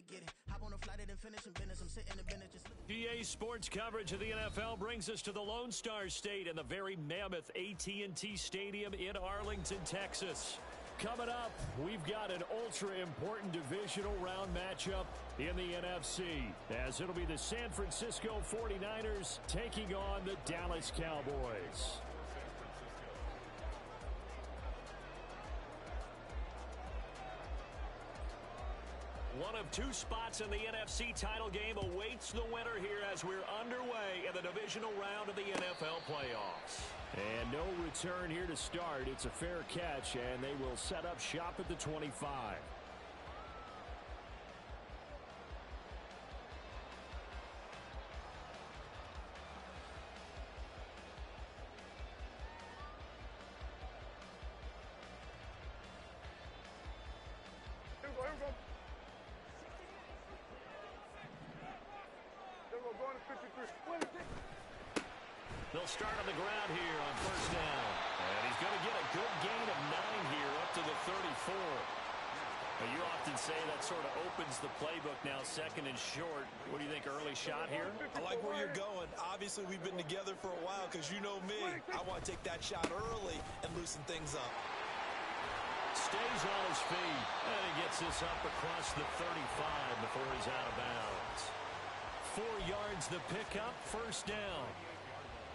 get it. Hop on a flight and finish and business. I'm sitting in the business just PA Sports coverage of the NFL brings us to the Lone Star State and the very mammoth AT&T Stadium in Arlington, Texas. Coming up, we've got an ultra-important divisional round matchup in the NFC, as it'll be the San Francisco 49ers taking on the Dallas Cowboys. One of two spots in the NFC title game awaits the winner here as we're underway in the divisional round of the NFL playoffs. And no return here to start. It's a fair catch, and they will set up shop at the 25. Here we go. Going to 53. They'll start on the ground here on first down. And he's going to get a good gain of 9 here up to the 34. Now, you often say that sort of opens the playbook now, second and short. What do you think, early shot here? I like where you're going. Obviously, we've been together for a while because you know me. I want to take that shot early and loosen things up. Stays on his feet. And he gets this up across the 35 before he's out of bounds. 4 yards the pickup, first down.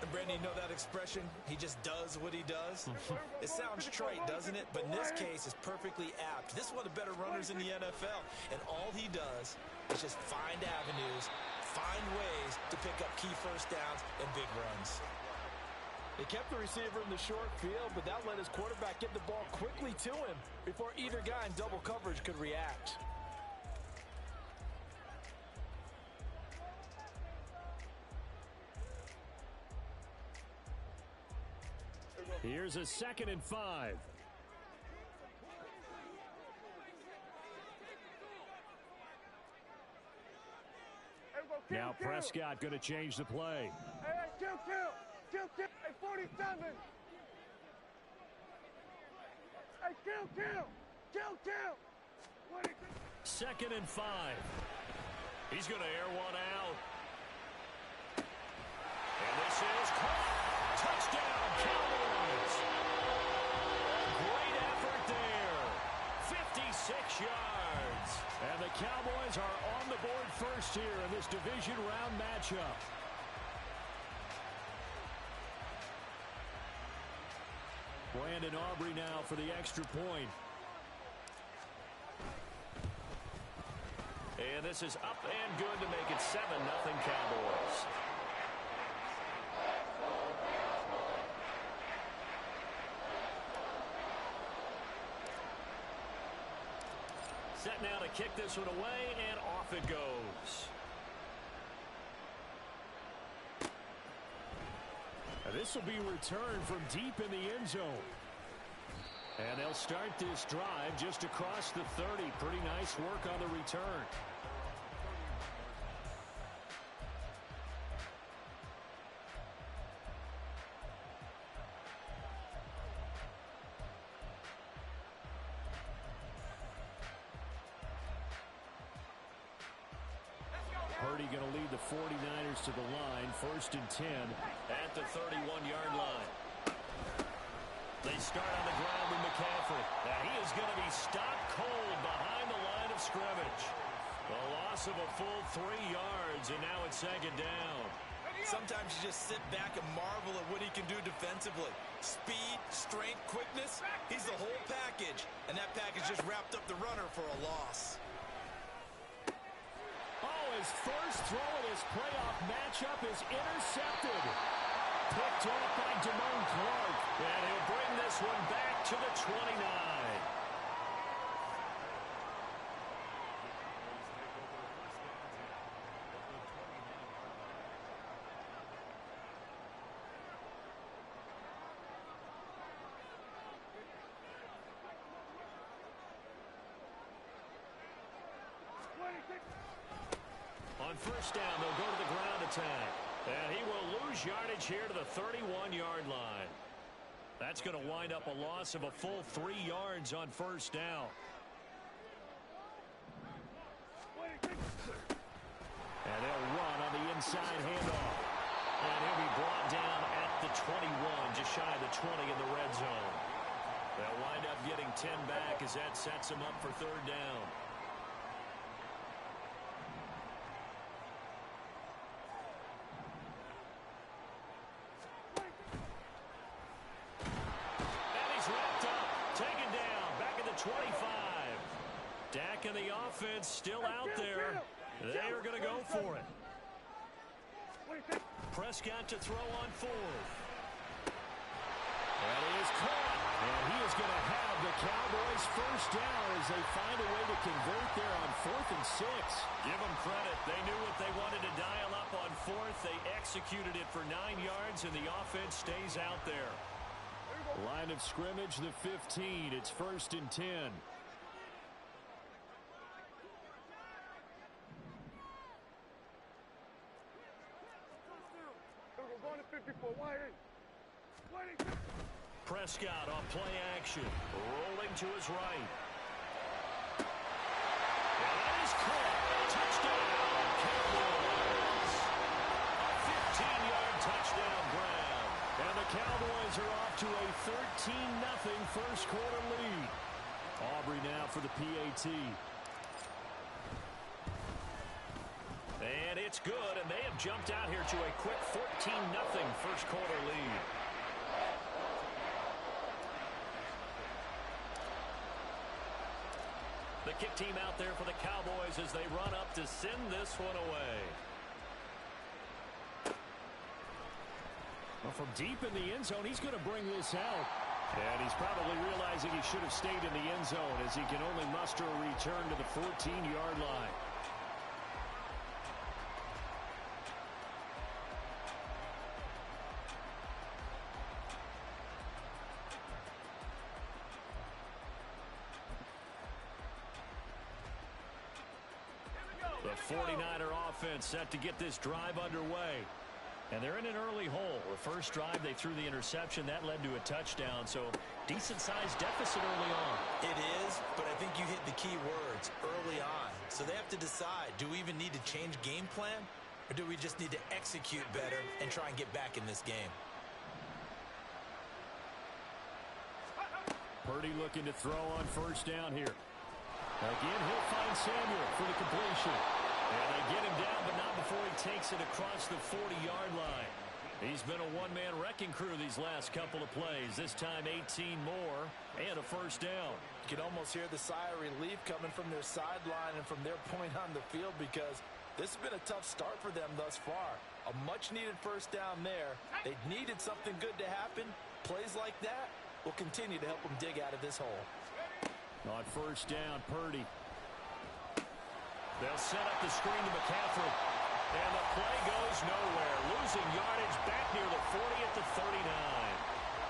And Brandon, you know that expression? He just does what he does. It sounds trite, doesn't it? But in this case, it's perfectly apt. This is one of the better runners in the NFL. And all he does is just find avenues, find ways to pick up key first downs and big runs. They kept the receiver in the short field, but that let his quarterback get the ball quickly to him before either guy in double coverage could react. Here's a 2nd and 5. Now Prescott going to change the play. Hey, kill. Hey, 47. Hey, kill. 2nd and 5. He's going to air one out. And this is caught. Touchdown, Cowboys. Great effort there. 56 yards. And the Cowboys are on the board first here in this division round matchup. Brandon Aubrey now for the extra point. And this is up and good to make it 7-0 Cowboys. Set now to kick this one away, and off it goes. Now this will be returned from deep in the end zone. And they'll start this drive just across the 30. Pretty nice work on the return. Purdy going to lead the 49ers to the line. 1st and 10 at the 31-yard line. They start on the ground with McCaffrey. Now he is going to be stopped cold behind the line of scrimmage. A loss of a full 3 yards, and now it's 2nd down. Sometimes you just sit back and marvel at what he can do defensively. Speed, strength, quickness. He's the whole package, and that package just wrapped up the runner for a loss. Oh, his first throw in his playoff matchup is intercepted. Picked off by Damone Clark. And he'll bring this one back to the 29. On first down, they'll go to the ground attack. And he will lose yardage here to the 31-yard line. That's going to wind up a loss of a full 3 yards on first down. outside handoff. And he'll be brought down at the 21, just shy of the 20 in the red zone. They'll wind up getting 10 back as that sets them up for third down. And he's wrapped up, taken down, back at the 25. Dak and the offense still out there. They are going to go for it. Prescott to throw on fourth. And he is caught. And he is going to have the Cowboys first down as they find a way to convert there on 4th and 6. Give them credit. They knew what they wanted to dial up on fourth. They executed it for 9 yards, and the offense stays out there. Line of scrimmage, the 15. It's 1st and 10. Prescott on play action, rolling to his right. And that is caught. Touchdown, Cowboys. A 15-yard touchdown grab. And the Cowboys are off to a 13-0 first quarter lead. Aubrey now for the PAT. And it's good, and they have jumped out here to a quick 14-0 first quarter lead. The kick team out there for the Cowboys as they run up to send this one away. Well, from deep in the end zone, he's going to bring this out. And he's probably realizing he should have stayed in the end zone as he can only muster a return to the 14-yard line. The 49er offense set to get this drive underway. And they're in an early hole. The first drive, they threw the interception. That led to a touchdown. So, decent-sized deficit early on. It is, but I think you hit the key words, early on. So they have to decide, do we even need to change game plan? Or do we just need to execute better and try and get back in this game? Purdy looking to throw on first down here. Again, he'll find Samuel for the completion. And they get him down, but not before he takes it across the 40-yard line. He's been a one-man wrecking crew these last couple of plays. This time 18 more and a first down. You can almost hear the sigh of relief coming from their sideline and from their point on the field because this has been a tough start for them thus far. A much-needed first down there. They needed something good to happen. Plays like that will continue to help them dig out of this hole. On first down, Purdy. They'll set up the screen to McCaffrey. And the play goes nowhere. Losing yardage back near the 40 at the 39.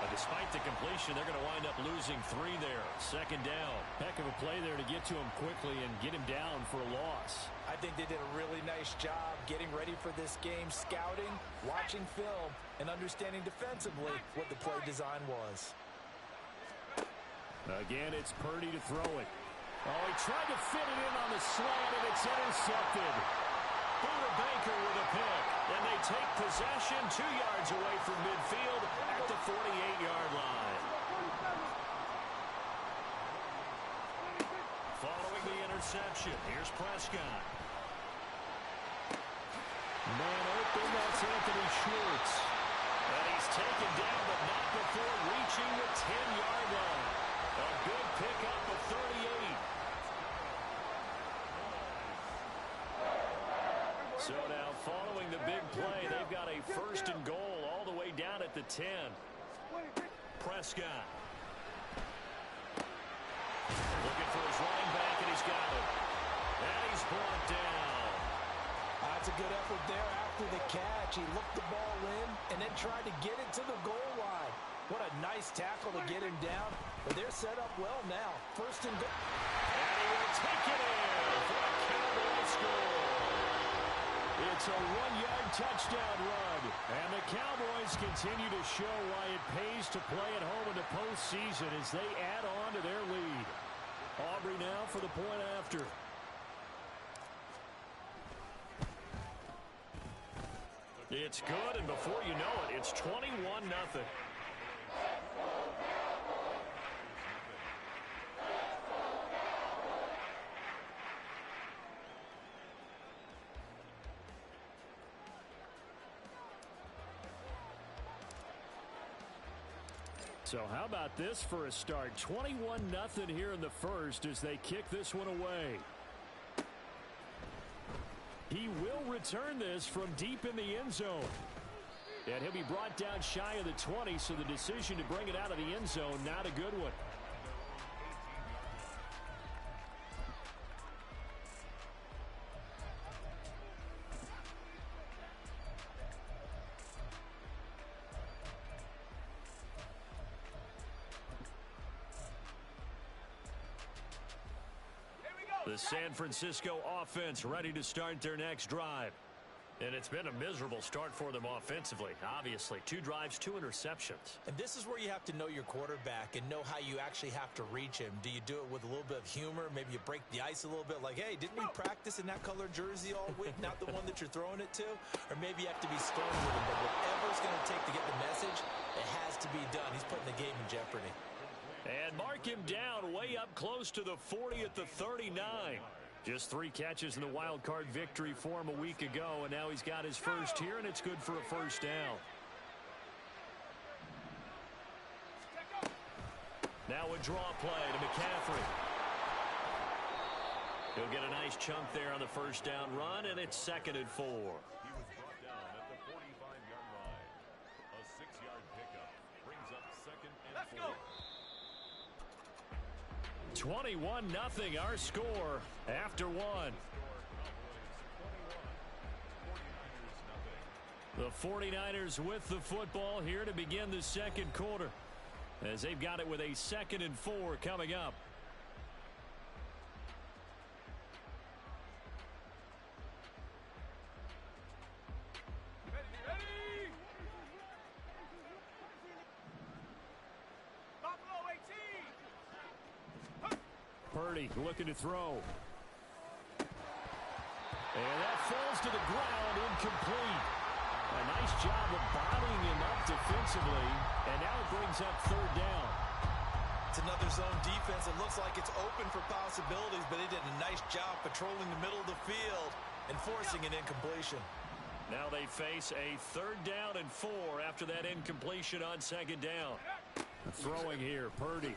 But despite the completion, they're going to wind up losing 3 there. Second down. Heck of a play there to get to him quickly and get him down for a loss. I think they did a really nice job getting ready for this game, scouting, watching film, and understanding defensively what the play design was. Again, it's Purdy to throw it. Oh, he tried to fit it in on the slant, and it's intercepted. Buda Baker with a pick, and they take possession 2 yards away from midfield at the 48-yard line. Following the interception, here's Prescott. Man open, that's Anthony Schwartz. And he's taken down, but not before reaching the 10-yard line. A good pickup of 38. So now, following the big play, they've got a first and goal all the way down at the 10. Prescott. Looking for his running back, and he's got it. And he's brought down. That's a good effort there after the catch. He looked the ball in and then tried to get it to the goal line. What a nice tackle to get him down. But they're set up well now. First and goal. And he will take it in for a Cowboys score. It's a 1-yard touchdown run. And the Cowboys continue to show why it pays to play at home in the postseason as they add on to their lead. Aubrey now for the point after. It's good, and before you know it, it's 21-0. So how about this for a start? 21-0 here in the first as they kick this one away. He will return this from deep in the end zone. And he'll be brought down shy of the 20, so the decision to bring it out of the end zone, not a good one. The San Francisco offense ready to start their next drive. And it's been a miserable start for them offensively. Obviously, 2 drives, 2 interceptions. And this is where you have to know your quarterback and know how you actually have to reach him. Do you do it with a little bit of humor? Maybe you break the ice a little bit like, hey, didn't we practice in that color jersey all week, not the one that you're throwing it to? Or maybe you have to be stern with him. But whatever it's going to take to get the message, it has to be done. He's putting the game in jeopardy. And mark him down way up close to the 40 at the 39. Just 3 catches in the wild card victory for him a week ago, and now he's got his first here, and it's good for a first down. Now a draw play to McCaffrey. He'll get a nice chunk there on the first down run, and it's 2nd and 4. He was brought down at the 45-yard line. A 6-yard pickup brings up 2nd and 4. 21-0 our score after 1. The 49ers with the football here to begin the second quarter, as they've got it with a 2nd and 4 coming up. Purdy looking to throw. And that falls to the ground, incomplete. A nice job of bodying him up defensively, and now it brings up 3rd down. It's another zone defense. It looks like it's open for possibilities, but they did a nice job patrolling the middle of the field and forcing an incompletion. Now they face a 3rd down and 4 after that incompletion on 2nd down. Throwing here, Purdy.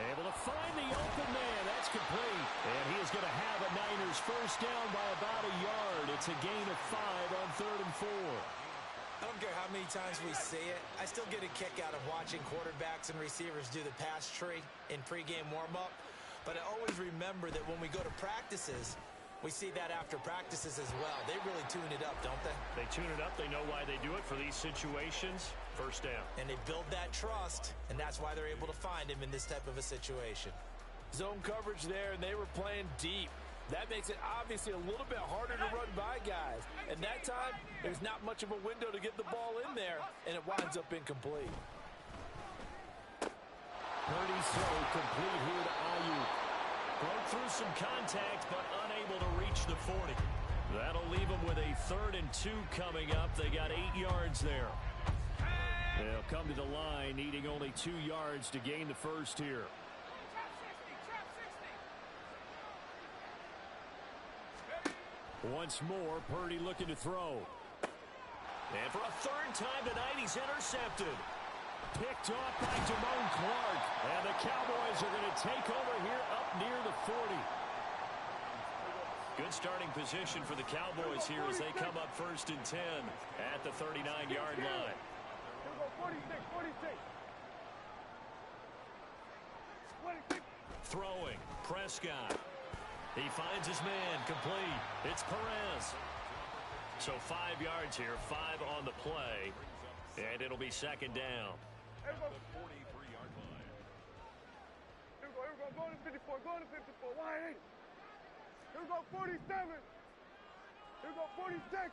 Able to find the open man. That's complete. And he is going to have a Niners first down by about a yard. It's a gain of 5 on 3rd and 4. I don't care how many times we say it. I still get a kick out of watching quarterbacks and receivers do the pass tree in pregame warm-up. But I always remember that when we go to practices, we see that after practices as well. They really tune it up, don't they? They tune it up. They know why they do it for these situations. First down. And they build that trust, and that's why they're able to find him in this type of a situation. Zone coverage there, and they were playing deep. That makes it obviously a little bit harder to run by guys. And that time, there's not much of a window to get the ball in there, and it winds up incomplete. Purdy's throw complete here to Ayuk. Broke through some contact, but unable to reach the 40. That'll leave them with a 3rd and 2 coming up. They got 8 yards there. They'll come to the line, needing only 2 yards to gain the first here. Once more, Purdy looking to throw. And for a 3rd time tonight, he's intercepted. Picked off by Damone Clark. And the Cowboys are going to take over here up near the 40. Good starting position for the Cowboys here as they come up 1st and 10 at the 39-yard line. 46. Throwing, Prescott. He finds his man, complete. It's Perez. So 5 yards here, 5 on the play, and it'll be 2nd down. At the 43-yard line. Here we go. Go to 54. Go to 54. Why? Here we go. 47. Here we go. 46.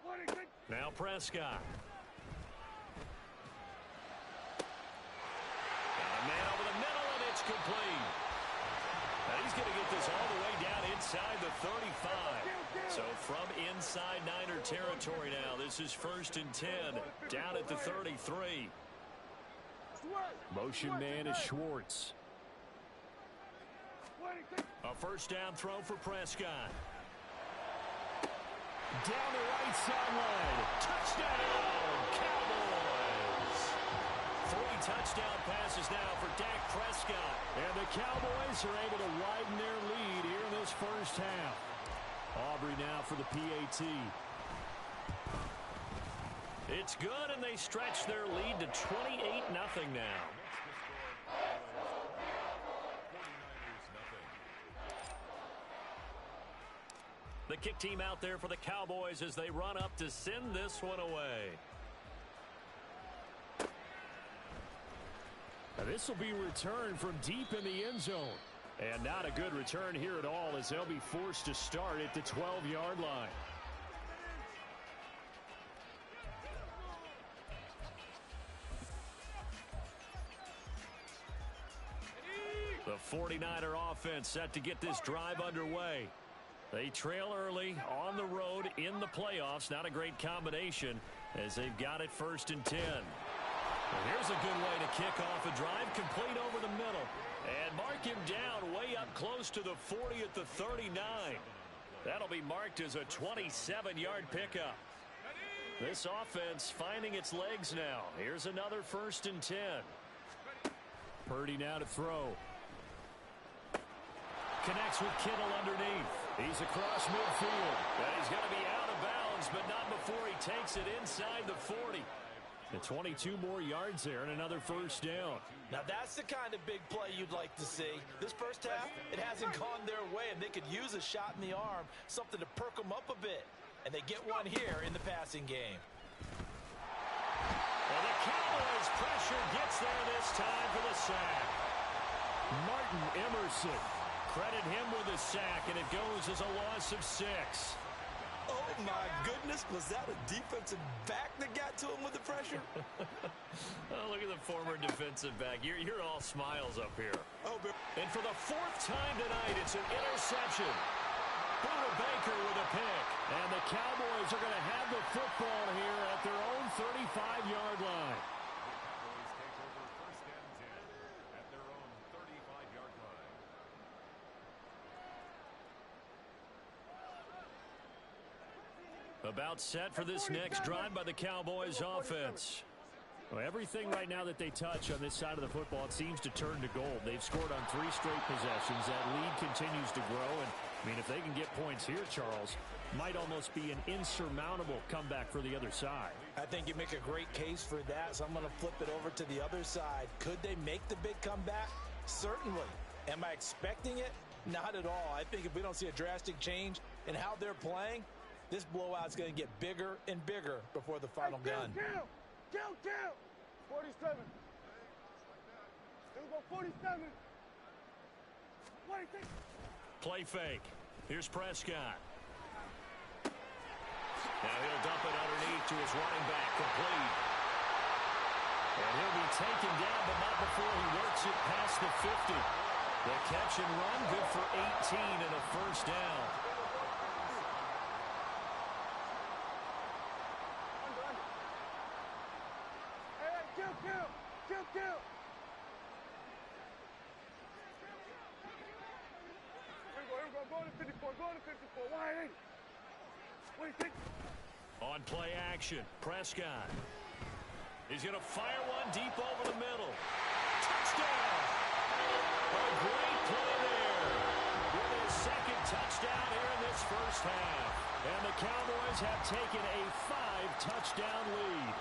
46. Now Prescott. Got a man over the middle, and it's complete. And he's going to get this all the way down inside the 35. So from inside Niner territory now, this is 1st and 10 down at the 33. Motion man is Schwartz. A first down throw for Prescott. Down the right sideline. Touchdown, Cowboys. 3 touchdown passes now for Dak Prescott. And the Cowboys are able to widen their lead here in this first half. Aubrey now for the PAT. It's good, and they stretch their lead to 28-0 now. The kick team out there for the Cowboys as they run up to send this one away. Now this will be returned from deep in the end zone. And not a good return here at all as they'll be forced to start at the 12-yard line. The 49er offense set to get this drive underway. They trail early on the road in the playoffs. Not a great combination as they've got it 1st and 10. Well, here's a good way to kick off a drive, complete over the middle. And mark him down way up close to the 40 at the 39. That'll be marked as a 27-yard pickup. This offense finding its legs now. Here's another 1st and 10. Purdy now to throw. Connects with Kittle underneath. He's across midfield. And he's going to be out of bounds, but not before he takes it inside the 40. And 22 more yards there and another first down. Now that's the kind of big play you'd like to see. This first half, it hasn't gone their way, and they could use a shot in the arm, something to perk them up a bit. And they get one here in the passing game. And the Cowboys pressure gets there this time for the sack. Martin Emerson. Credit him with a sack, and it goes as a loss of 6. Oh, my goodness. Was that a defensive back that got to him with the pressure? Oh, look at the former defensive back. You're all smiles up here. Oh, and for the 4th time tonight, it's an interception. Buda Baker with a pick. And the Cowboys are going to have the football here at their own 35-yard line. About set for this next drive by the Cowboys offense. Well, everything right now that they touch on this side of the football, it seems to turn to gold. They've scored on 3 straight possessions. That lead continues to grow. And, I mean, if they can get points here, Charles, might almost be an insurmountable comeback for the other side. I think you make a great case for that, so I'm going to flip it over to the other side. Could they make the big comeback? Certainly. Am I expecting it? Not at all. I think if we don't see a drastic change in how they're playing, this blowout's going to get bigger and bigger before the final gun. Count! 47. Here we go, 47. 26. Play fake. Here's Prescott. Now he'll dump it underneath to his running back, complete. And he'll be taken down, but not before he works it past the 50. The catch and run, good for 18 and a first down. Kill. Here we go. Go to 54. Why? What do you think? On play action, Prescott. He's going to fire one deep over the middle. Touchdown! A great play there. With his 2nd touchdown here in this first half. And the Cowboys have taken a 5-touchdown lead.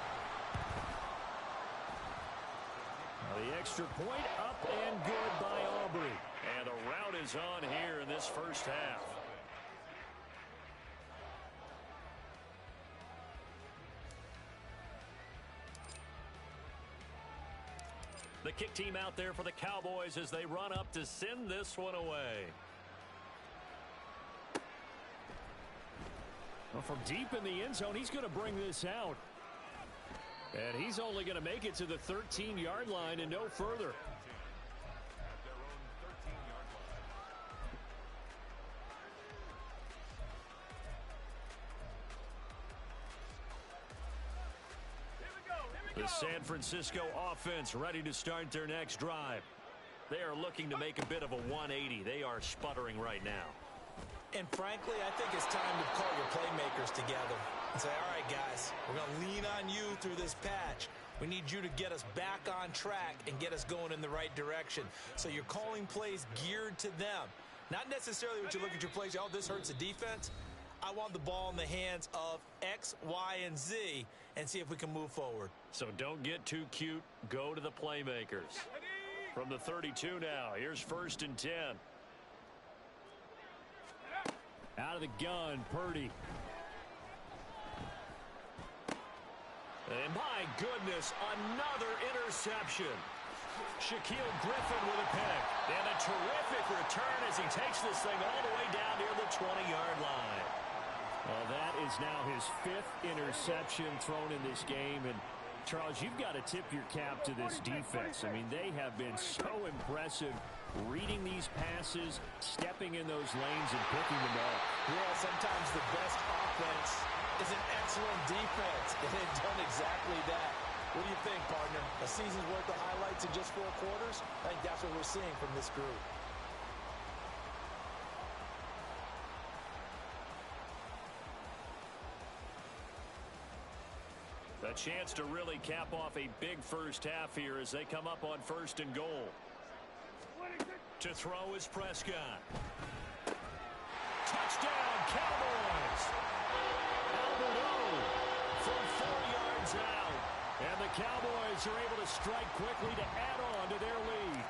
The extra point up and good by Aubrey. And the rout is on here in this first half. The kick team out there for the Cowboys as they run up to send this one away. Well, from deep in the end zone, he's going to bring this out. And he's only going to make it to the 13-yard line and no further. The San Francisco offense ready to start their next drive. They are looking to make a bit of a 180. They are sputtering right now. And frankly, I think it's time to call your playmakers together and say, all right, guys, we're going to lean on you through this patch. We need you to get us back on track and get us going in the right direction. So you're calling plays geared to them. Not necessarily what you look at your plays, oh, this hurts the defense. I want the ball in the hands of X, Y, and Z and see if we can move forward. So don't get too cute. Go to the playmakers. From the 32 now, here's 1st and 10. Out of the gun, Purdy. And my goodness, another interception. Shaquille Griffin with a pick. And a terrific return as he takes this thing all the way down near the 20-yard line. Well, that is now his 5th interception thrown in this game. And, Charles, you've got to tip your cap to this defense. I mean, they have been so impressive reading these passes, stepping in those lanes, and picking them off. Yeah, sometimes the best offense is an excellent defense, and they've done exactly that. What do you think, partner? A season's worth of highlights in just 4 quarters? I think that's what we're seeing from this group. A chance to really cap off a big first half here as they come up on 1st and goal. To throw is Prescott. Touchdown, Cowboys! Albert O from 4 yards out. And the Cowboys are able to strike quickly to add on to their lead.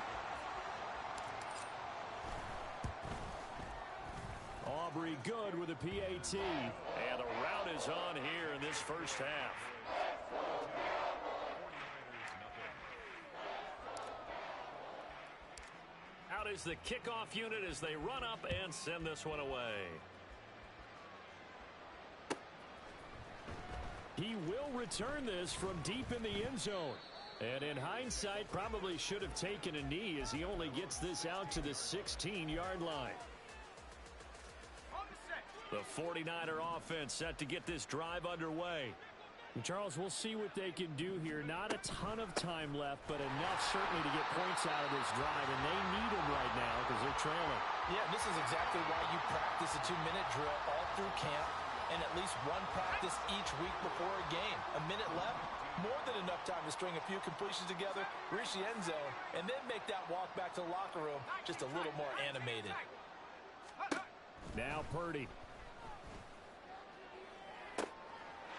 Aubrey good with a PAT. And the route is on here in this first half. Out is the kickoff unit as they run up and send this one away. He will return this from deep in the end zone. And in hindsight, probably should have taken a knee as he only gets this out to the 16-yard line. The 49er offense set to get this drive underway. And Charles, we'll see what they can do here. Not a ton of time left, but enough certainly to get points out of this drive. And they need them right now because they're trailing. Yeah, this is exactly why you practice a 2-minute drill all through camp and at least one practice each week before a game. A minute left, more than enough time to string a few completions together, reach the end zone, and then make that walk back to the locker room just a little more animated. Now Purdy.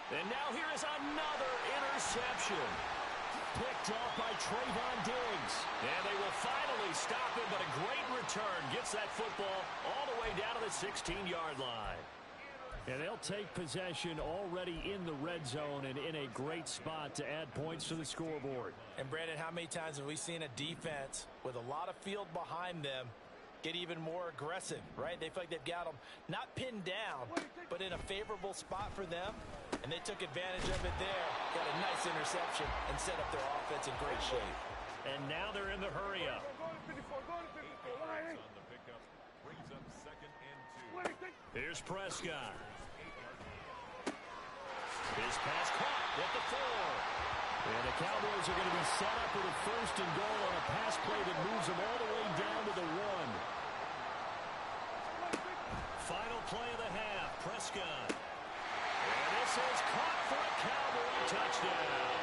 And now here is another interception. Picked off by Trayvon Diggs. And they will finally stop him, but a great return gets that football all the way down to the 16-yard line. And they'll take possession already in the red zone and in a great spot to add points to the scoreboard. And, Brandon, how many times have we seen a defense with a lot of field behind them get even more aggressive, right? They feel like they've got them not pinned down, but in a favorable spot for them. And they took advantage of it there. Got a nice interception and set up their offense in great shape. And now they're in the hurry up. Here's Prescott. His pass caught at the 4. And the Cowboys are going to be set up with a 1st and goal on a pass play that moves them all the way down to the 1. Final play of the half, Prescott. And this is caught for a Cowboy touchdown.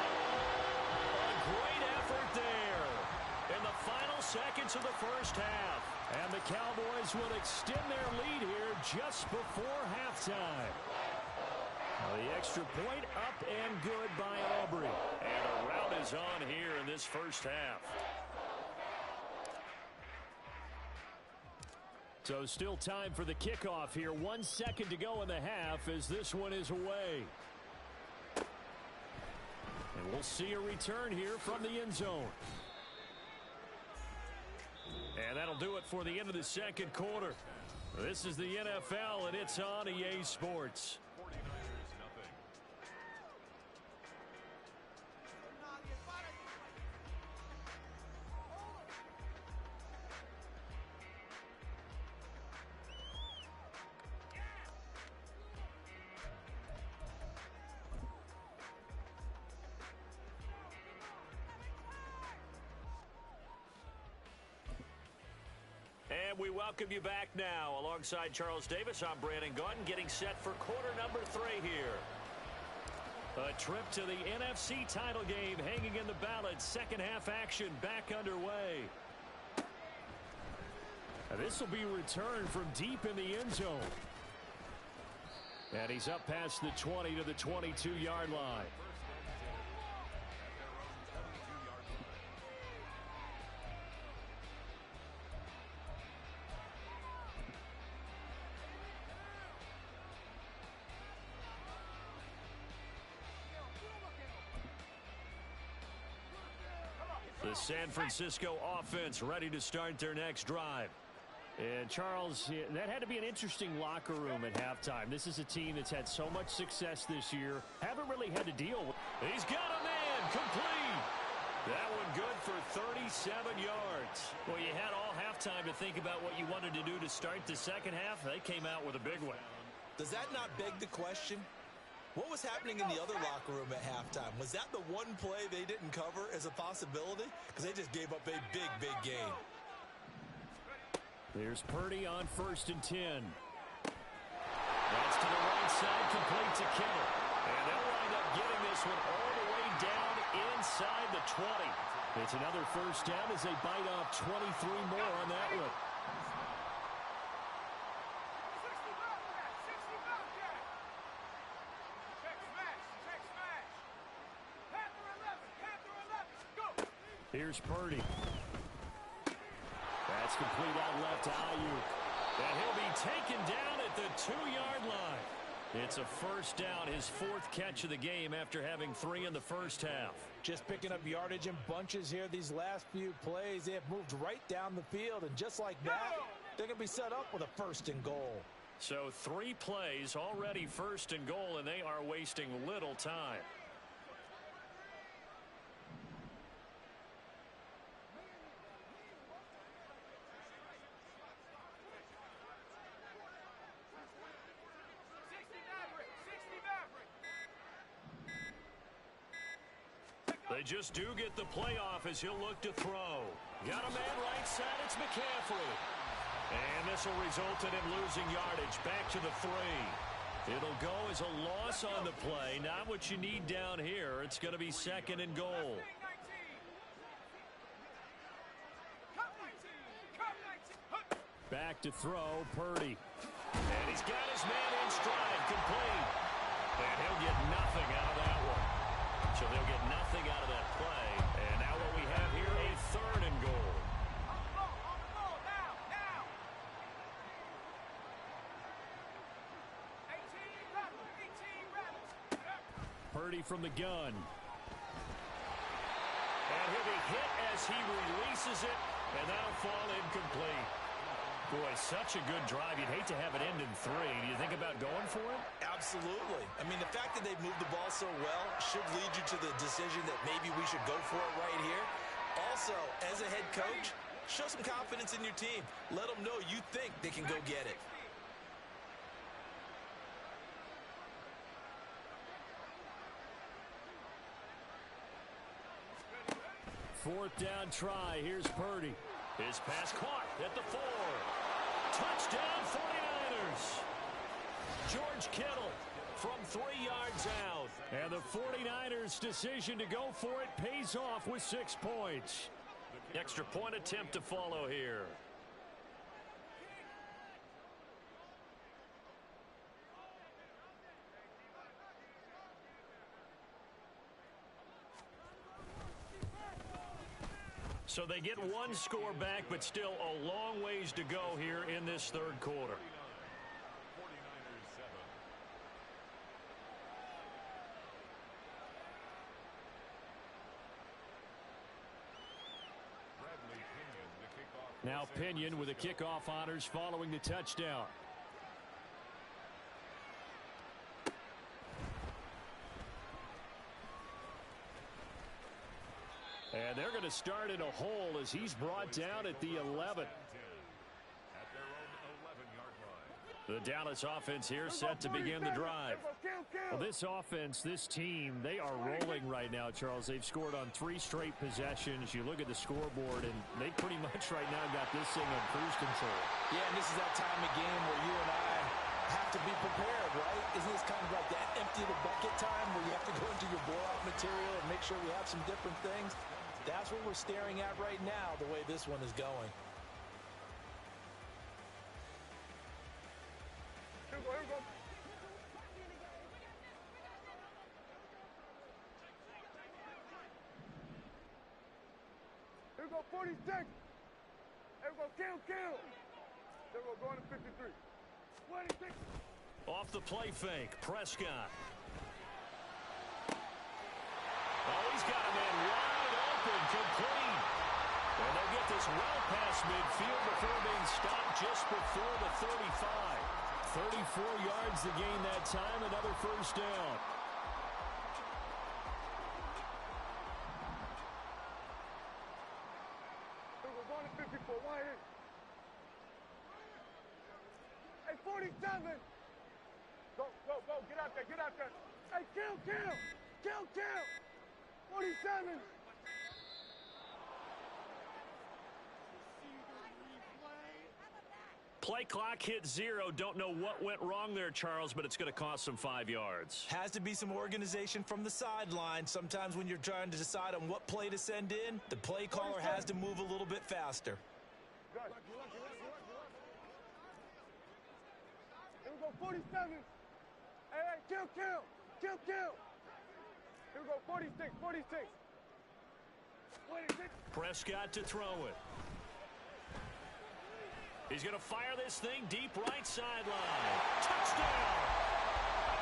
A great effort there in the final seconds of the first half. And the Cowboys will extend their lead here just before halftime. The extra point up and good by Aubrey. And a rout is on here in this first half. So still time for the kickoff here. 1 second to go in the half as this one is away. And we'll see a return here from the end zone. And that'll do it for the end of the second quarter. This is the NFL, and it's on EA Sports. And we welcome you back now. Alongside Charles Davis, I'm Brandon Gaudin, getting set for quarter number 3 here. A trip to the NFC title game hanging in the balance. Second half action back underway. And this will be returned from deep in the end zone. And he's up past the 20 to the 22-yard line. The San Francisco offense ready to start their next drive. And Charles, that had to be an interesting locker room at halftime. This is a team that's had so much success this year. Haven't really had to deal with. He's got a man complete. That one good for 37 yards. Well, you had all halftime to think about what you wanted to do to start the second half. They came out with a big one. Does that not beg the question? What was happening in the other locker room at halftime? Was that the one play they didn't cover as a possibility? Because they just gave up a big, big gain. There's Purdy on 1st and 10. That's to the right side, complete to Kittle. And they'll wind up getting this one all the way down inside the 20. It's another first down as they bite off 23 more on that one. Here's Purdy. That's complete out left to Ayuk. And he'll be taken down at the 2-yard line. It's a first down, his 4th catch of the game after having 3 in the first half. Just picking up yardage in bunches here these last few plays. They have moved right down the field, and just like that, they're going to be set up with a 1st and goal. So 3 plays already 1st and goal, and they are wasting little time. They just do get the playoff as he'll look to throw. Got a man right side, it's McCaffrey. And this will result in him losing yardage back to the 3. It'll go as a loss on the play. Not what you need down here. It's going to be 2nd and goal. Back to throw, Purdy. And he's got his man in stride, complete. And he'll get nothing out of that one. So they'll get nothing out of that play. And now what we have here, a 3rd and goal. Purdy from the gun. And he'll be hit as he releases it, and that'll fall incomplete. Boy, such a good drive. You'd hate to have it end in 3. Do you think about going for it? Absolutely. I mean, the fact that they've moved the ball so well should lead you to the decision that maybe we should go for it right here. Also, as a head coach, show some confidence in your team. Let them know you think they can go get it. Fourth down try. Here's Purdy. His pass caught at the 4. Touchdown 49ers. George Kittle from 3 yards out. And the 49ers' decision to go for it pays off with 6 points. Extra point attempt to follow here. So they get 1 score back, but still a long ways to go here in this 3rd quarter. 49ers 7. Bradley Pinion, the kickoff. Now Pinion with the kickoff honors following the touchdown. And they're going to start in a hole as he's brought down at the 11. At their own 11-yard line. The Dallas offense here set to begin the drive. Well, this offense, this team, they are rolling right now, Charles. They've scored on 3 straight possessions. You look at the scoreboard, and they pretty much right now got this thing on cruise control. Yeah, and this is that time of game where you and I have to be prepared, right? Isn't this kind of like that empty the bucket time where you have to go into your blowout material and make sure we have some different things? That's what we're staring at right now, the way this one is going. Here we go, here we go. Here we go, 46. Here we go, kill. Here we go, going to 53. 26. Off the play fake, Prescott. Oh, he's got a man wide open, complete. And they'll get this well past midfield before being stopped just before the 35. 34 yards to gain that time, another first down. Here we go, going to 54. Why here? Hey, 47. Go. Get out there. Hey, kill. 47. Play clock hit 0. Don't know what went wrong there, Charles, but it's going to cost them 5 yards. Has to be some organization from the sideline. Sometimes when you're trying to decide on what play to send in, the play caller has to move a little bit faster. Good. Here we go, 47. Hey, kill. Here we go, 46. 26. Prescott to throw it. He's going to fire this thing deep right sideline. Touchdown!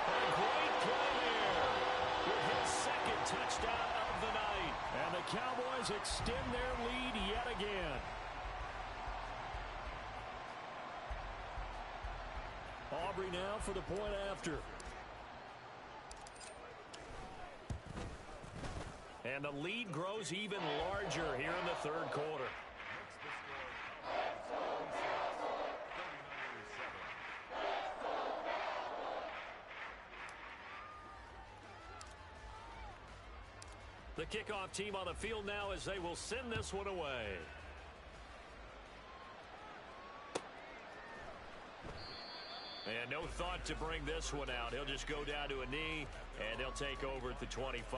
A great play there with his second touchdown of the night. And the Cowboys extend their lead yet again. Aubrey now for the point after. And the lead grows even larger here in the third quarter. The kickoff team on the field now as they will send this one away. And no thought to bring this one out. He'll just go down to a knee, and they'll take over at the 25.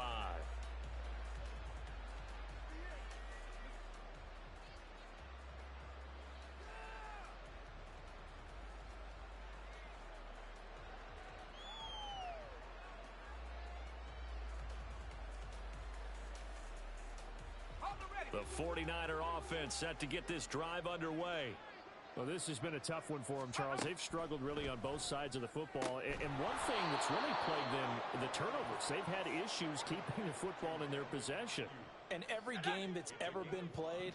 The 49er offense set to get this drive underway. Well, this has been a tough one for them, Charles. They've struggled really on both sides of the football. And one thing that's really plagued them, the turnovers. They've had issues keeping the football in their possession. And every game that's ever been played,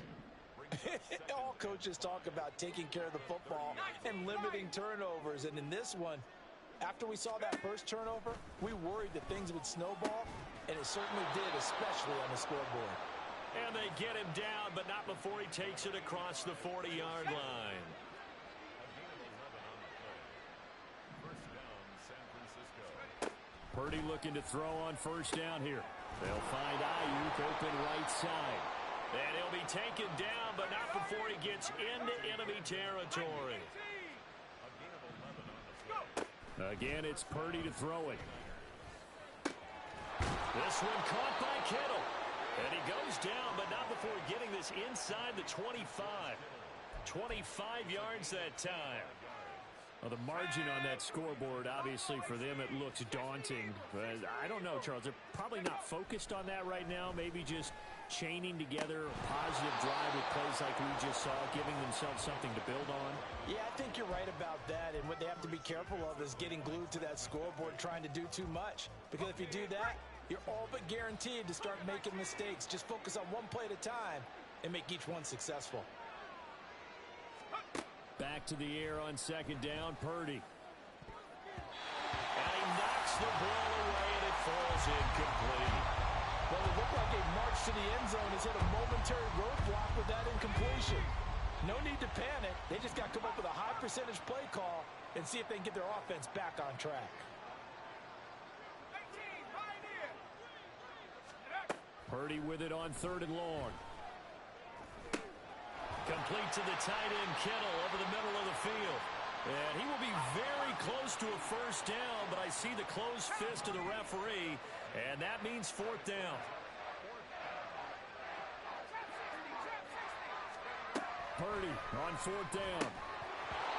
all coaches talk about taking care of the football and limiting turnovers. And in this one, after we saw that first turnover, we worried that things would snowball, and it certainly did, especially on the scoreboard. And they get him down, but not before he takes it across the 40-yard line. Purdy looking to throw on first down here. They'll find Ayuk open right side. And he'll be taken down, but not before he gets into enemy territory. Again, it's Purdy to throw it. This one caught by Kittle. And he goes down, but not before getting this inside the 25. 25 yards that time. Well, the margin on that scoreboard, obviously, for them, it looks daunting. But I don't know, Charles. They're probably not focused on that right now. Maybe just chaining together a positive drive with plays like we just saw, giving themselves something to build on. Yeah, I think you're right about that. And what they have to be careful of is getting glued to that scoreboard, trying to do too much. Because if you do that, you're all but guaranteed to start making mistakes. Just focus on one play at a time and make each one successful. Back to the air on second down, Purdy. And he knocks the ball away, and it falls incomplete. Well, it looked like a march to the end zone has hit a momentary roadblock with that incompletion. No need to panic. They just got to come up with a high percentage play call and see if they can get their offense back on track. Purdy with it on 3rd and long. Complete to the tight end, Kittle, over the middle of the field. And he will be very close to a first down, but I see the closed fist of the referee, and that means 4th down. Purdy on 4th down.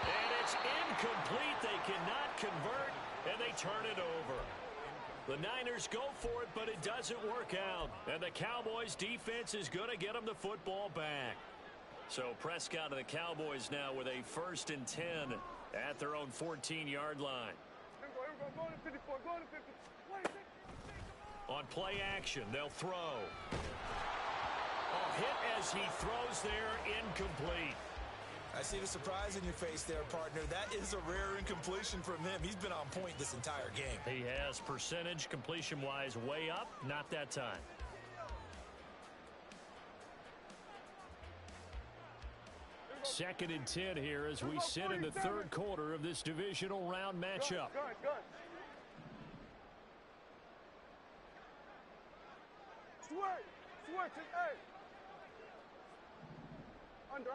And it's incomplete. They cannot convert, and they turn it over. The Niners go for it, but it doesn't work out. And the Cowboys' defense is going to get them the football back. So Prescott and the Cowboys now with a 1st and 10 at their own 14-yard line. On play action, they'll throw. A hit as he throws there, incomplete. I see the surprise in your face there, partner. That is a rare incompletion from him. He's been on point this entire game. He has percentage completion-wise way up, not that time. Second and 10 here as we sit in the 3rd quarter of this divisional round matchup. Switch, hey. Under.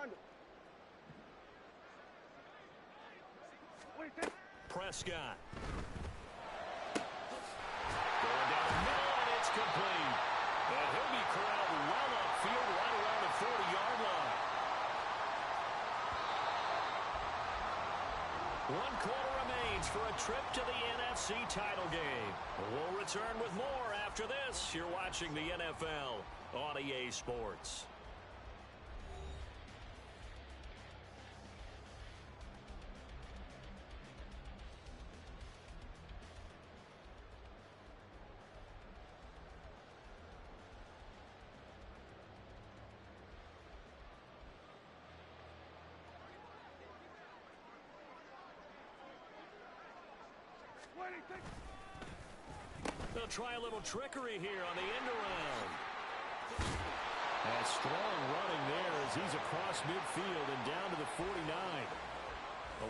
What do you think? Prescott. Going down the middle, and it's complete. And he'll be corralled well upfield right around the 40-yard line. 1 quarter remains for a trip to the NFC title game. We'll return with more after this. You're watching the NFL on EA Sports. They'll try a little trickery here on the end around. And strong running there as he's across midfield and down to the 49.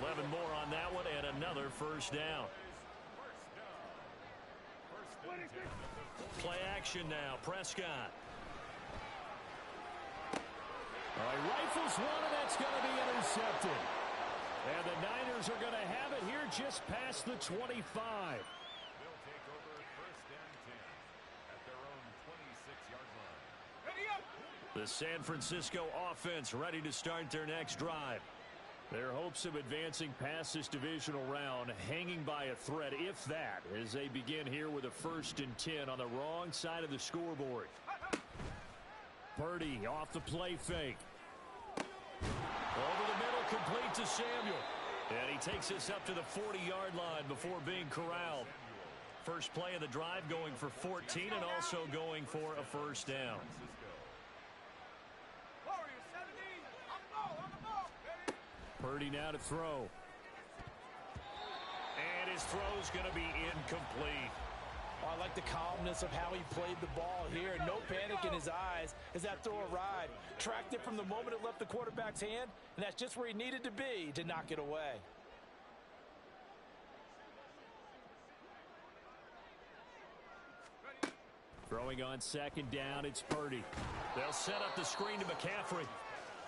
11 more on that one and another first down. Play action now. Prescott. All right, rifles one, and that's going to be intercepted. And the Niners are going to have it here just past the 25. The San Francisco offense ready to start their next drive. Their hopes of advancing past this divisional round hanging by a thread, if that, as they begin here with a 1st and 10 on the wrong side of the scoreboard. Purdy off the play fake. Over the middle, complete to Samuel. And he takes us up to the 40-yard line before being corralled. First play of the drive going for 14 and also going for a first down. Purdy now to throw. And his throw's going to be incomplete. Oh, I like the calmness of how he played the ball here. No panic in his eyes as that throw arrived. Tracked it from the moment it left the quarterback's hand, and that's just where he needed to be to knock it away. Throwing on 2nd down, it's Purdy. They'll set up the screen to McCaffrey.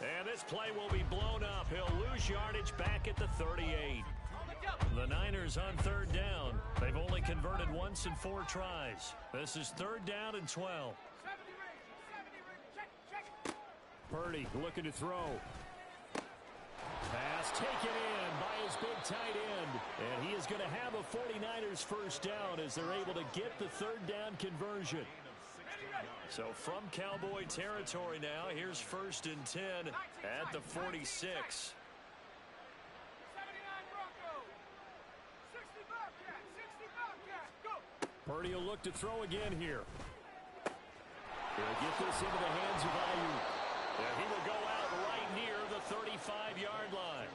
And this play will be blown up. He'll lose yardage back at the 38. The Niners on 3rd down. They've only converted once in 4 tries. This is 3rd down and 12. Purdy looking to throw. Pass taken in by his big tight end. And he is going to have a 49ers first down as they're able to get the 3rd down conversion. So from Cowboy territory now, here's 1st and 10 at the 46. Purdy will look to throw again here. He'll get this into the hands of Ayuk. And he will go out right near the 35-yard line.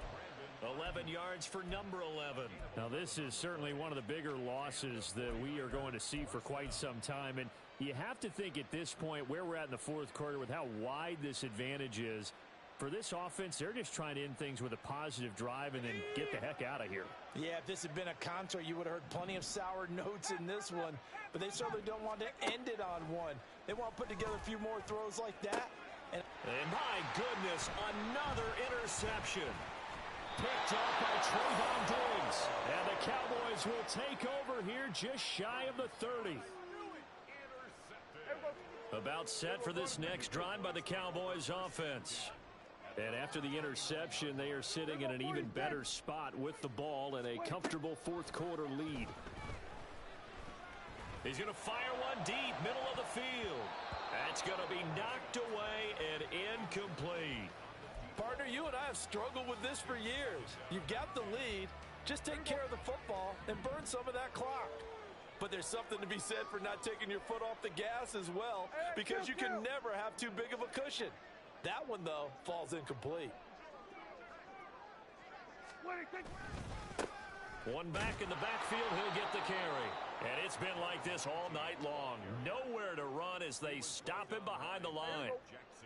11 yards for number 11. Now, this is certainly one of the bigger losses that we are going to see for quite some time. And you have to think at this point where we're at in the 4th quarter with how wide this advantage is, For this offense, they're just trying to end things with a positive drive and then get the heck out of here. Yeah, if this had been a concert, you would have heard plenty of sour notes in this one. But they certainly don't want to end it on one. They want to put together a few more throws like that. And my goodness, another interception. Picked up by Trayvon Diggs. And the Cowboys will take over here just shy of the 30. About set for this next drive by the Cowboys offense. And after the interception, they are sitting in an even better spot with the ball and a comfortable fourth quarter lead. He's going to fire one deep, middle of the field. That's going to be knocked away and incomplete. Partner, you and I have struggled with this for years. You've got the lead. Just take care of the football and burn some of that clock. But there's something to be said for not taking your foot off the gas as well, because you can never have too big of a cushion. That one, though, falls incomplete. One back in the backfield, he'll get the carry. And it's been like this all night long. Nowhere to run as they stop him behind the line.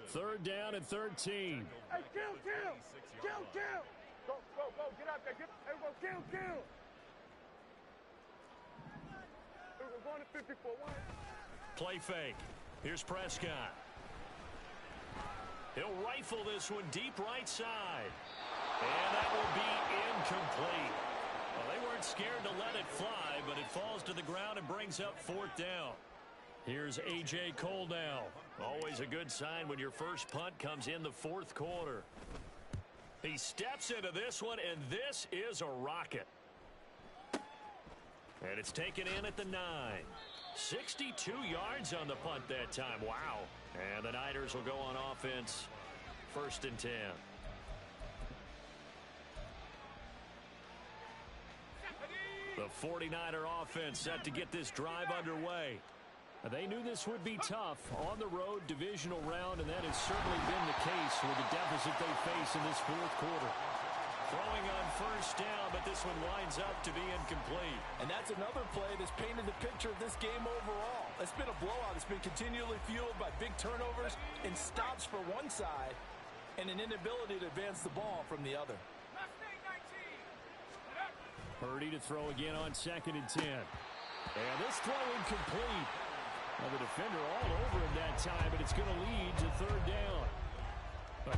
Third down and 13. Hey, kill! Go, get out there. Kill! We're going to 54. Play fake. Here's Prescott. He'll rifle this one deep right side. And that will be incomplete. Well, they weren't scared to let it fly, but it falls to the ground and brings up fourth down. Here's A.J. Cole now. Always a good sign when your first punt comes in the fourth quarter. He steps into this one, and this is a rocket. And it's taken in at the 9. 62 yards on the punt that time. Wow. And the Niners will go on offense. First and 10. The 49er offense set to get this drive underway. They knew this would be tough on the road divisional round, and that has certainly been the case with the deficit they face in this fourth quarter. Throwing on first down, but this one winds up to be incomplete. And that's another play that's painted the picture of this game overall. It's been a blowout. It's been continually fueled by big turnovers and stops for one side and an inability to advance the ball from the other. Purdy to throw again on second and 10. And this throw incomplete. Well, the defender all over him that time, but it's going to lead to third down.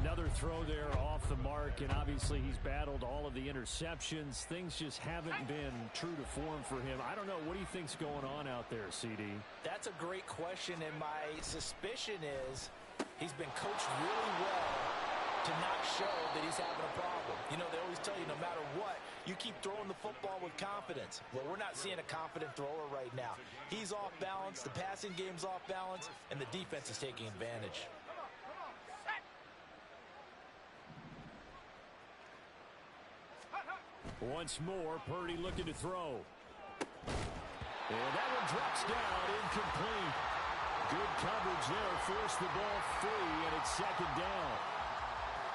Another throw there off the mark, and obviously he's battled all of the interceptions. Things just haven't been true to form for him. I don't know. What do you think's going on out there, CD? That's a great question, and my suspicion is he's been coached really well to not show that he's having a problem. You know, they always tell you no matter what, you keep throwing the football with confidence. Well, we're not seeing a confident thrower right now. He's off balance, the passing game's off balance, and the defense is taking advantage. Once more, Purdy looking to throw. And that one drops down, incomplete. Good coverage there, forced the ball free, and it's second down.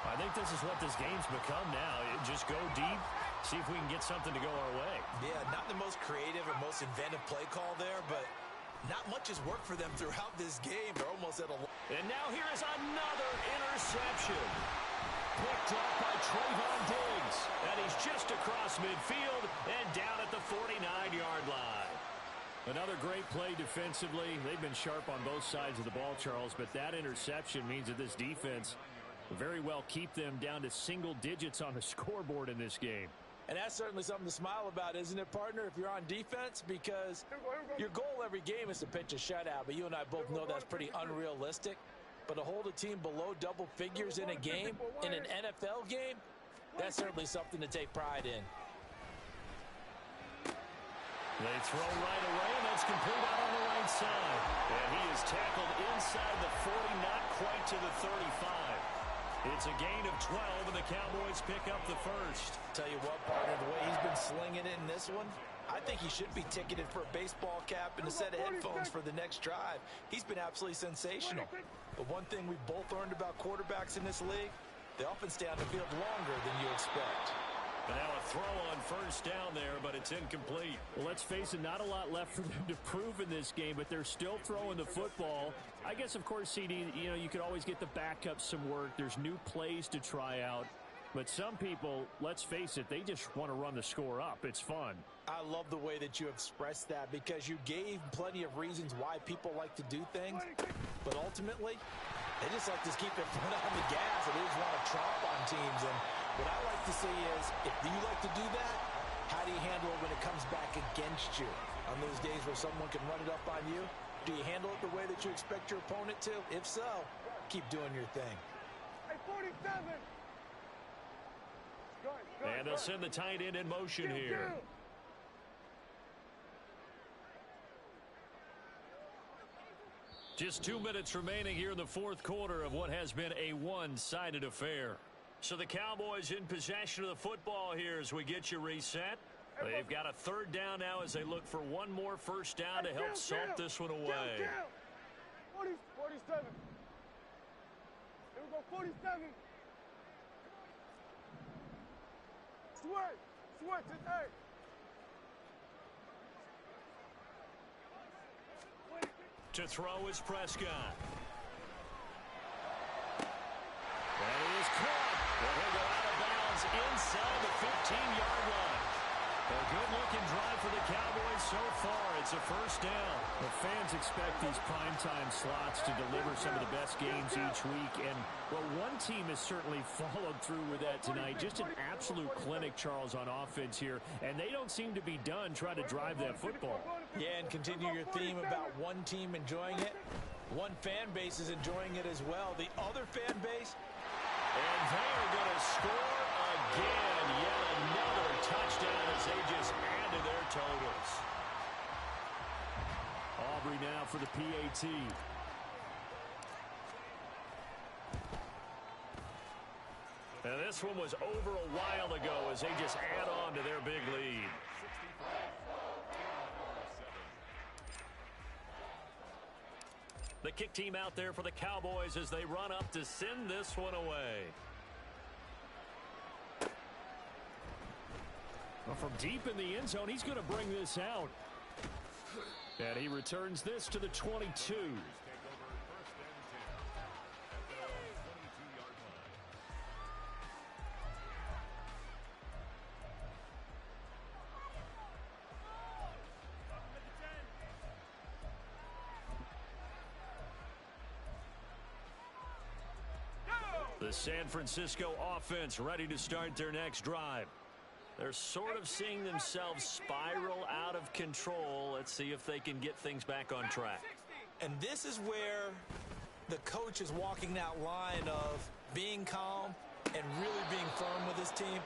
I think this is what this game's become now. Just go deep, see if we can get something to go our way. Yeah, not the most creative or most inventive play call there, but not much has worked for them throughout this game. They're almost at a... And now here is another interception. Picked up by Trayvon Diggs. And he's just across midfield and down at the 49-yard line. Another great play defensively. They've been sharp on both sides of the ball, Charles, but that interception means that this defense will very well keep them down to single digits on the scoreboard in this game. And that's certainly something to smile about, isn't it, partner, if you're on defense? Because your goal every game is to pitch a shutout, but you and I both know that's pretty unrealistic. But to hold a team below double figures in a game, in an NFL game, that's certainly something to take pride in. They throw right away, and that's complete out on the right side. And he is tackled inside the 40, not quite to the 35. It's a gain of 12, and the Cowboys pick up the first. Tell you what, partner, the way he's been slinging it in this one, I think he should be ticketed for a baseball cap and a set of headphones for the next drive. He's been absolutely sensational. But one thing we've both learned about quarterbacks in this league, they often stay on the field longer than you expect. And now a throw on first down there, but it's incomplete. Well, let's face it, not a lot left for them to prove in this game, but they're still throwing the football. I guess, of course, CD, you could always get the backup some work. There's new plays to try out. But some people, let's face it, they just want to run the score up. It's fun. I love the way that you expressed that because you gave plenty of reasons why people like to do things. But ultimately, they just like to keep their foot on the gas and they just want to tromp on teams. And what I like to see is, if you like to do that, how do you handle it when it comes back against you? On those days where someone can run it up on you, do you handle it the way that you expect your opponent to? If so, keep doing your thing. Hey, 47! And they'll send the tight end in motion here. Just 2 minutes remaining here in the fourth quarter of what has been a one-sided affair. So the Cowboys in possession of the football here as we get you reset. They've got a third down now as they look for one more first down to help salt this one away. 47. Here we go, 47. Switch it, hey. To throw is Prescott. And it is caught. He'll go out of bounds inside the 15-yard line. A good-looking drive for the Cowboys so far. It's a first down. The fans expect these primetime slots to deliver some of the best games each week. And, well, one team has certainly followed through with that tonight. Just an absolute clinic, Charles, on offense here. And they don't seem to be done trying to drive that football. Yeah, and continue your theme about one team enjoying it. One fan base is enjoying it as well. The other fan base. And they are going to score again. Yet another touchdown as they just add to their totals. Aubrey now for the PAT. And this one was over a while ago as they just add on to their big lead. The kick team out there for the Cowboys as they run up to send this one away. Well, from deep in the end zone, he's going to bring this out. And he returns this to the 22. The San Francisco offense ready to start their next drive. They're sort of seeing themselves spiral out of control. Let's see if they can get things back on track. And this is where the coach is walking that line of being calm and really being firm with his team.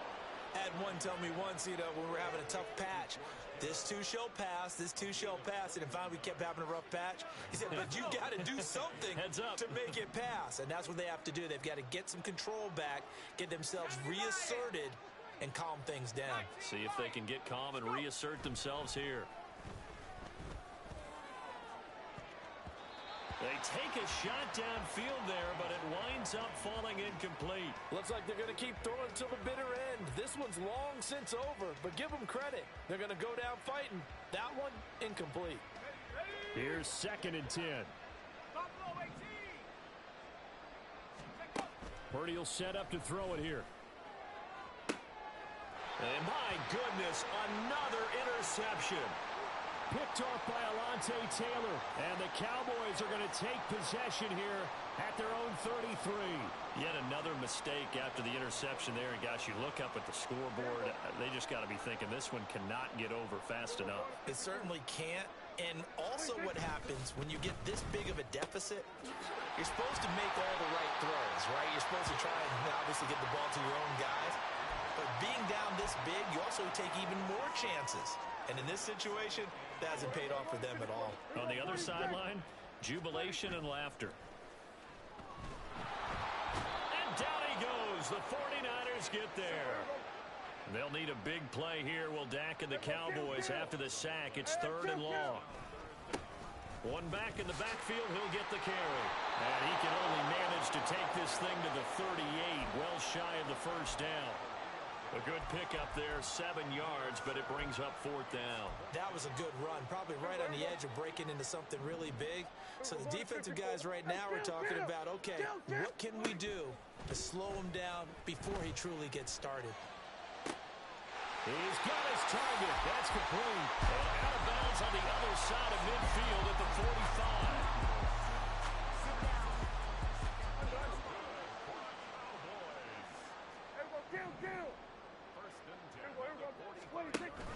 I had one tell me once, when we were having a tough patch, this too shall pass, this too shall pass. And finally we kept having a rough patch. He said, but you got to do something to make it pass. And that's what they have to do. They've got to get some control back, get themselves reasserted, and calm things down. See if they can get calm and reassert themselves here. They take a shot downfield there, but it winds up falling incomplete. Looks like they're going to keep throwing till the bitter end. This one's long since over, but give them credit. They're going to go down fighting. That one, incomplete. Here's 2nd and 10. Purdy will set up to throw it here. And my goodness, another interception. Picked off by Alontae Taylor. And the Cowboys are going to take possession here at their own 33. Yet another mistake after the interception there. And gosh, you look up at the scoreboard, they just got to be thinking this one cannot get over fast enough. It certainly can't. And also what happens when you get this big of a deficit, you're supposed to make all the right throws, right? You're supposed to try and obviously get the ball to your own guys. But being down this big, you also take even more chances. And in this situation, that hasn't paid off for them at all. On the other sideline, jubilation and laughter. And down he goes. The 49ers get there. They'll need a big play here. Will Dak and the Cowboys after the sack. It's 3rd and long. One back in the backfield. He'll get the carry. And he can only manage to take this thing to the 38. Well shy of the first down. A good pickup there, 7 yards, but it brings up 4th down. That was a good run, probably right on the edge of breaking into something really big. So the defensive guys right now are talking about, okay, what can we do to slow him down before he truly gets started? He's got his target. That's complete. And out of bounds on the other side of midfield at the 45.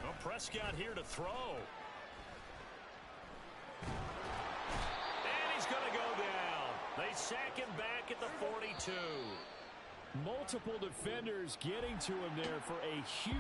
Well, Prescott here to throw. And he's going to go down. They sack him back at the 42. Multiple defenders getting to him there for a huge